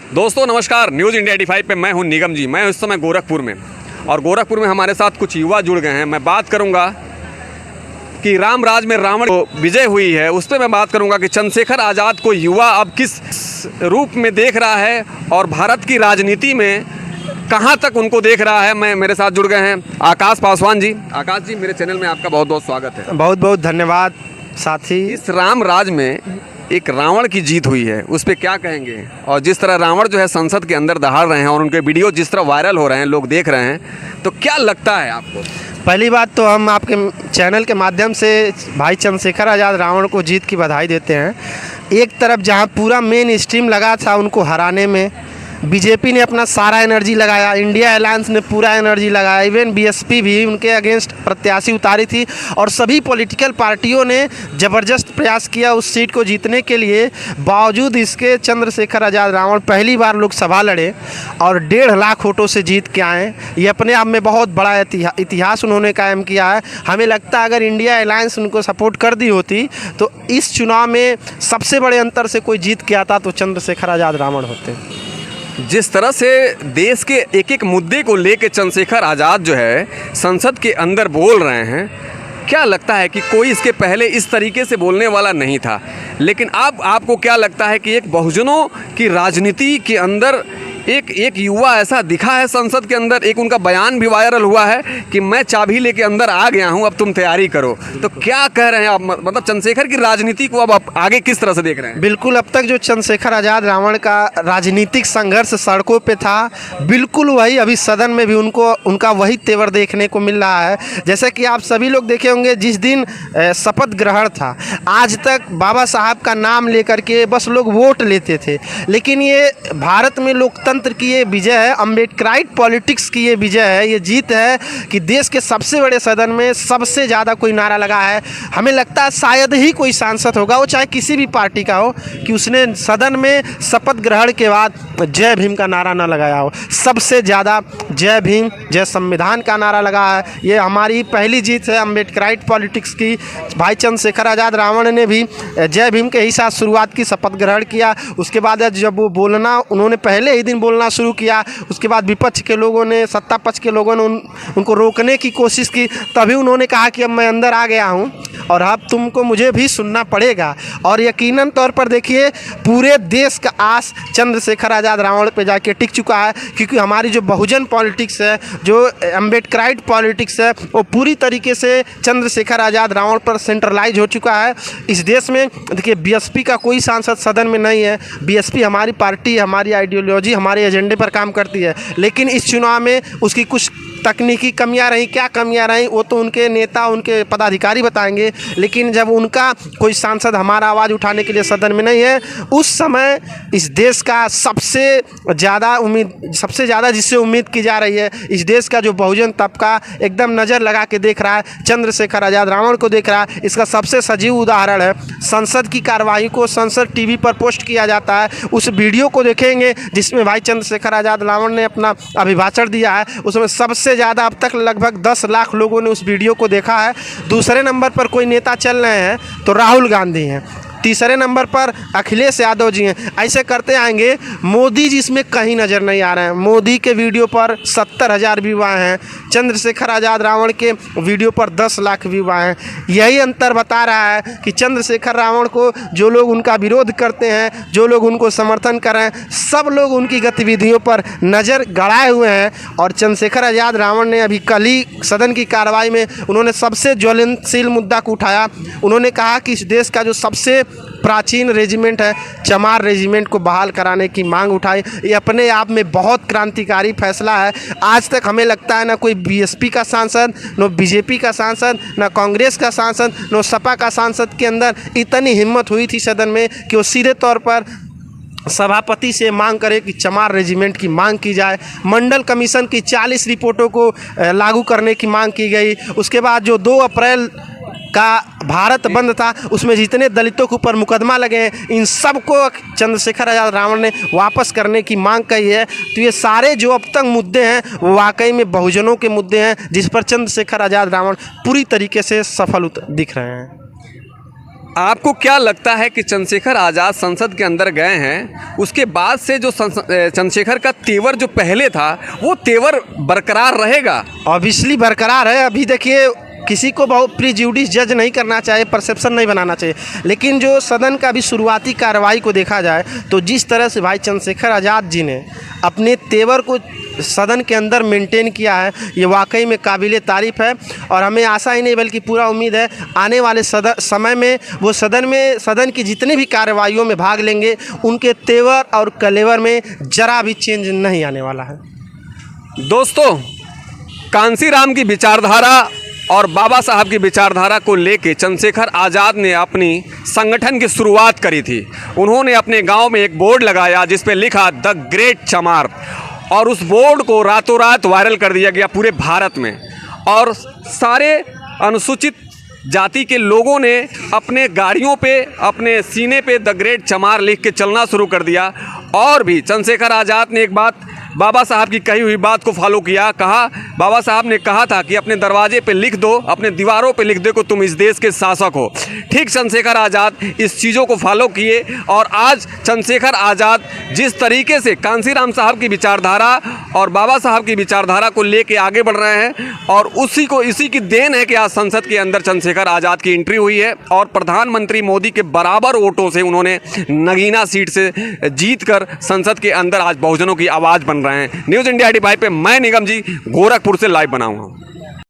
दोस्तों नमस्कार, news India 85 पे मैं हूं निगम जी। मैं इस समय गोरखपुर में, और गोरखपुर में हमारे साथ कुछ युवा जुड़ गए हैं। मैं बात करूंगा कि राम राज में रावण को विजय हुई है, उस पर मैं बात करूंगा कि चंद्रशेखर आज़ाद को युवा अब किस रूप में देख रहा है और भारत की राजनीति में कहां तक उनको देख रहा है। मेरे साथ जुड़ गए हैं आकाश पासवान जी। आकाश जी, मेरे चैनल में आपका बहुत बहुत स्वागत है। बहुत बहुत धन्यवाद साथी। इस राम राज में एक रावण की जीत हुई है, उस पर क्या कहेंगे? और जिस तरह रावण जो है संसद के अंदर दहाड़ रहे हैं और उनके वीडियो जिस तरह वायरल हो रहे हैं, लोग देख रहे हैं, तो क्या लगता है आपको? पहली बात तो हम आपके चैनल के माध्यम से भाई चंद्रशेखर आज़ाद रावण को जीत की बधाई देते हैं। एक तरफ जहां पूरा मेन स्ट्रीम लगा था उनको हराने में, बीजेपी ने अपना सारा एनर्जी लगाया, इंडिया अलायंस ने पूरा एनर्जी लगाया, इवन बीएसपी भी उनके अगेंस्ट प्रत्याशी उतारी थी और सभी पॉलिटिकल पार्टियों ने ज़बरदस्त प्रयास किया उस सीट को जीतने के लिए। बावजूद इसके चंद्रशेखर आज़ाद रावण पहली बार लोकसभा लड़े और 1.5 लाख वोटों से जीत के आए। ये अपने आप में बहुत बड़ा इतिहास उन्होंने कायम किया है। हमें लगता है अगर इंडिया अलायंस उनको सपोर्ट कर दी होती तो इस चुनाव में सबसे बड़े अंतर से कोई जीत के आता तो चंद्रशेखर आज़ाद रावण होते। जिस तरह से देश के एक एक मुद्दे को लेकर चंद्रशेखर आज़ाद जो है संसद के अंदर बोल रहे हैं, क्या लगता है कि कोई इसके पहले इस तरीके से बोलने वाला नहीं था? लेकिन अब आपको क्या लगता है कि एक बहुजनों की राजनीति के अंदर एक युवा ऐसा दिखा है संसद के अंदर? एक उनका बयान भी वायरल हुआ है कि मैं चाबी लेके अंदर आ गया हूं, अब तुम तैयारी करो। तो क्या कह रहे हैं आप? मतलब चंद्रशेखर की राजनीति को अब आप आगे किस तरह से देख रहे हैं? बिल्कुल, अब तक जो चंद्रशेखर आज़ाद रावण का राजनीतिक संघर्ष सड़कों पे था, बिल्कुल वही अभी सदन में भी उनका वही तेवर देखने को मिल रहा है। जैसे कि आप सभी लोग देखे होंगे, जिस दिन शपथ ग्रहण था, आज तक बाबा साहब का नाम लेकर के बस लोग वोट लेते थे, लेकिन ये भारत में लोकतंत्र की ये विजय है, अम्बेडकराइट पॉलिटिक्स की ये विजय है, ये जीत है कि देश के सबसे बड़े सदन में सबसे ज़्यादा कोई नारा लगा है। हमें लगता है शायद ही कोई सांसद होगा, वो चाहे किसी भी पार्टी का हो, कि उसने सदन में शपथ ग्रहण के बाद जय भीम का नारा ना लगाया हो। सबसे ज़्यादा जय भीम, जय संविधान का नारा लगा है। ये हमारी पहली जीत है अम्बेडकराइट पॉलिटिक्स की। भाई चंद्रशेखर आज़ाद रावण ने भी जय भीम के ही साथ शुरुआत की, शपथ ग्रहण किया। उसके बाद जब वो बोलना, उन्होंने पहले ही दिन बोलना शुरू किया, उसके बाद विपक्ष के लोगों ने, सत्ता पक्ष के लोगों ने उनको रोकने की कोशिश की। तभी उन्होंने कहा कि अब मैं अंदर आ गया हूं और अब तुमको मुझे भी सुनना पड़ेगा। और यकीनन तौर पर देखिए, पूरे देश का आस चंद्रशेखर आज़ाद रावण पे जाके टिक चुका है, क्योंकि हमारी जो बहुजन पॉलिटिक्स है, जो अम्बेडकराइट पॉलिटिक्स है, वो पूरी तरीके से चंद्रशेखर आज़ाद रावण पर सेंट्रलाइज हो चुका है। इस देश में देखिए, बीएसपी का कोई सांसद सदन में नहीं है। बीएसपी हमारी पार्टी, हमारी आइडियोलॉजी, हमारे एजेंडे पर काम करती है, लेकिन इस चुनाव में उसकी कुछ तकनीकी कमियां रहीं। क्या कमियां रहीं वो तो उनके नेता, उनके पदाधिकारी बताएंगे, लेकिन जब उनका कोई सांसद हमारा आवाज़ उठाने के लिए सदन में नहीं है, उस समय इस देश का सबसे ज़्यादा जिससे उम्मीद की जा रही है, इस देश का जो बहुजन तबका एकदम नज़र लगा के देख रहा है, चंद्रशेखर आज़ाद रावण को देख रहा है। इसका सबसे सजीव उदाहरण है संसद की कार्रवाई को संसद टीवी पर पोस्ट किया जाता है। उस वीडियो को देखेंगे जिसमें भाई चंद्रशेखर आज़ाद रावण ने अपना अभिभाषण दिया है, उसमें सबसे ज़्यादा अब तक लगभग 10 लाख लोगों ने उस वीडियो को देखा है। दूसरे नंबर पर कोई नेता चल रहे हैं तो राहुल गांधी हैं, तीसरे नंबर पर अखिलेश यादव जी हैं। ऐसे करते आएंगे, मोदी जी इसमें कहीं नज़र नहीं आ रहे हैं। मोदी के वीडियो पर 70,000 व्यूज़ हैं, चंद्रशेखर आज़ाद रावण के वीडियो पर 10 लाख व्यूज़ हैं। यही अंतर बता रहा है कि चंद्रशेखर रावण को जो लोग उनका विरोध करते हैं, जो लोग उनको समर्थन कर रहे हैं, सब लोग उनकी गतिविधियों पर नज़र गड़ाए हुए हैं। और चंद्रशेखर आज़ाद रावण ने अभी कल ही सदन की कार्रवाई में उन्होंने सबसे ज्वलनशील मुद्दा को उठाया। उन्होंने कहा कि इस देश का जो सबसे प्राचीन रेजिमेंट है, चमार रेजिमेंट को बहाल कराने की मांग उठाई। ये अपने आप में बहुत क्रांतिकारी फैसला है। आज तक हमें लगता है ना कोई बीएसपी का सांसद, न बीजेपी का सांसद, न कांग्रेस का सांसद, न सपा का सांसद के अंदर इतनी हिम्मत हुई थी सदन में कि वो सीधे तौर पर सभापति से मांग करे कि चमार रेजिमेंट की मांग की जाए। मंडल कमीशन की 40 रिपोर्टों को लागू करने की मांग की गई। उसके बाद जो 2 अप्रैल का भारत बंद था, उसमें जितने दलितों के ऊपर मुकदमा लगे हैं, इन सब को चंद्रशेखर आज़ाद रावण ने वापस करने की मांग की है। तो ये सारे जो अब तक मुद्दे हैं वो वाकई में बहुजनों के मुद्दे हैं, जिस पर चंद्रशेखर आज़ाद रावण पूरी तरीके से सफल दिख रहे हैं। आपको क्या लगता है कि चंद्रशेखर आज़ाद संसद के अंदर गए हैं, उसके बाद से जो चंद्रशेखर का तेवर जो पहले था वो तेवर बरकरार रहेगा? ऑब्वियसली बरकरार है। अभी देखिए, किसी को बहुत प्रीजुडिस जज नहीं करना चाहिए, परसेप्शन नहीं बनाना चाहिए, लेकिन जो सदन का भी शुरुआती कार्रवाई को देखा जाए तो जिस तरह से भाई चंद्रशेखर आज़ाद जी ने अपने तेवर को सदन के अंदर मेंटेन किया है, ये वाकई में काबिले तारीफ़ है। और हमें आशा ही नहीं बल्कि पूरा उम्मीद है आने वाले समय में वो सदन की जितनी भी कार्रवाइयों में भाग लेंगे, उनके तेवर और कलेवर में जरा भी चेंज नहीं आने वाला है। दोस्तों, कांसीराम की विचारधारा और बाबा साहब की विचारधारा को लेके चंद्रशेखर आज़ाद ने अपनी संगठन की शुरुआत करी थी। उन्होंने अपने गांव में एक बोर्ड लगाया जिस पे लिखा द ग्रेट चमार, और उस बोर्ड को रातों रात वायरल कर दिया गया पूरे भारत में, और सारे अनुसूचित जाति के लोगों ने अपने गाड़ियों पे, अपने सीने पे द ग्रेट चमार लिख के चलना शुरू कर दिया। और भी चंद्रशेखर आज़ाद ने एक बात, बाबा साहब की कही हुई बात को फॉलो किया। बाबा साहब ने कहा था कि अपने दरवाजे पे लिख दो, अपने दीवारों पे लिख दो कि तुम इस देश के शासक हो। ठीक चंद्रशेखर आज़ाद इस चीज़ों को फॉलो किए, और आज चंद्रशेखर आज़ाद जिस तरीके से कांसीराम साहब की विचारधारा और बाबा साहब की विचारधारा को लेके आगे बढ़ रहे हैं, और इसी की देन है कि आज संसद के अंदर चंद्रशेखर आज़ाद की एंट्री हुई है, और प्रधानमंत्री मोदी के बराबर वोटों से उन्होंने नगीना सीट से जीतकर संसद के अंदर आज बहुजनों की आवाज़ बन रहे हैं। न्यूज़ इंडिया 85 पे मैं निगम जी गोरखपुर से लाइव बनाऊंगा।